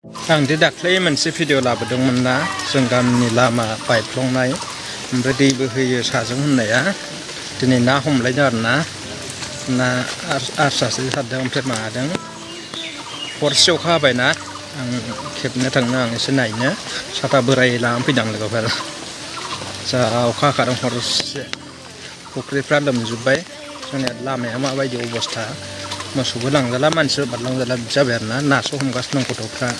आं दि दाख्लै मोनसे भिडिअ लाबोदोंमोन ना जों गामिनि लामा बायफ्लंनाय ओमफ्राय दै बोहैयो साजों होननाया दिनै ना हमलायदों आरो ना आस्रासो सारदों ओमफ्राय मादों हरसे अखा हाबायना आं खेबनो थांनो आं एसे नायनो साथा बोराय लानानै फैदों लोगोफोर जा अखा हाखादों हरसे फुख्रिफ्रा लोमजोब्बाय जोंनिया लामाया माबायदि अबस्था मोसौबो लांजाला मानसिबो बारलांजाला बिदि जाबाय आरो ना नासो हमगासिनो दं गथ'फ्रा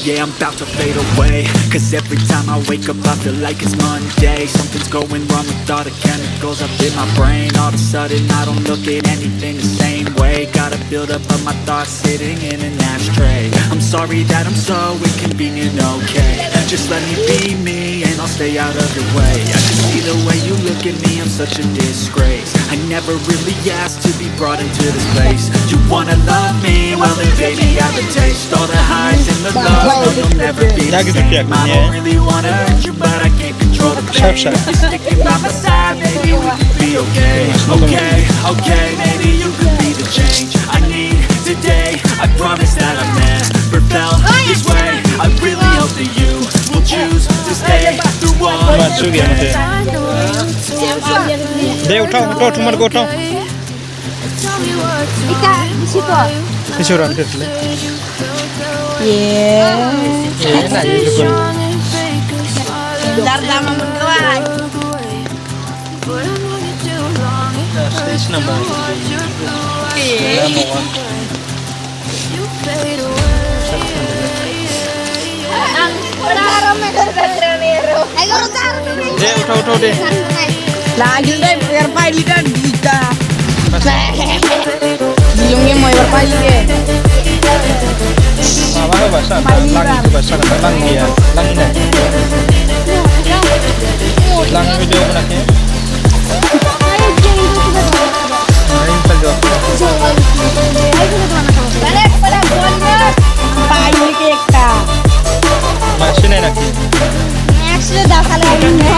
Yeah, I'm about to fade away, cause every time I wake up I feel like it's Monday. Something's going wrong with all the chemicals up in my brain. All of a sudden I don't look at anything the same way. Got a build up of my thoughts sitting in an ashtray. I'm sorry that I'm so inconvenient, okay. Just let me be me and I'll stay out of your way. I can see the way you look at me, I'm such a disgrace. I never really asked to be brought into this place. You wanna love me? Well then baby I have a taste. All the highs and the lows, no you'll never be the same. I don't really wanna hurt you but I can't control the pain. If you're sticking by my side, maybe we could be okay. Okay, maybe you could be the change I need today. I promise that I've never felt this way. I really hope that you will choose to stay through all the pain. Dia utang cuma go utang. Ika di situ. Di surang tu le. Nak juga. Dar lama mendoan. Stage number. Dia utang deh. Lagi deh berpali dan bisa. Dilungnya mau berpali deh. Apa bahasa? Lang itu bahasa lang dia. Lang ini. Lang video mana ke? Lain pelajar. Balik pada bolnya. Pali kita. Masih nak? Next dah kalau ini.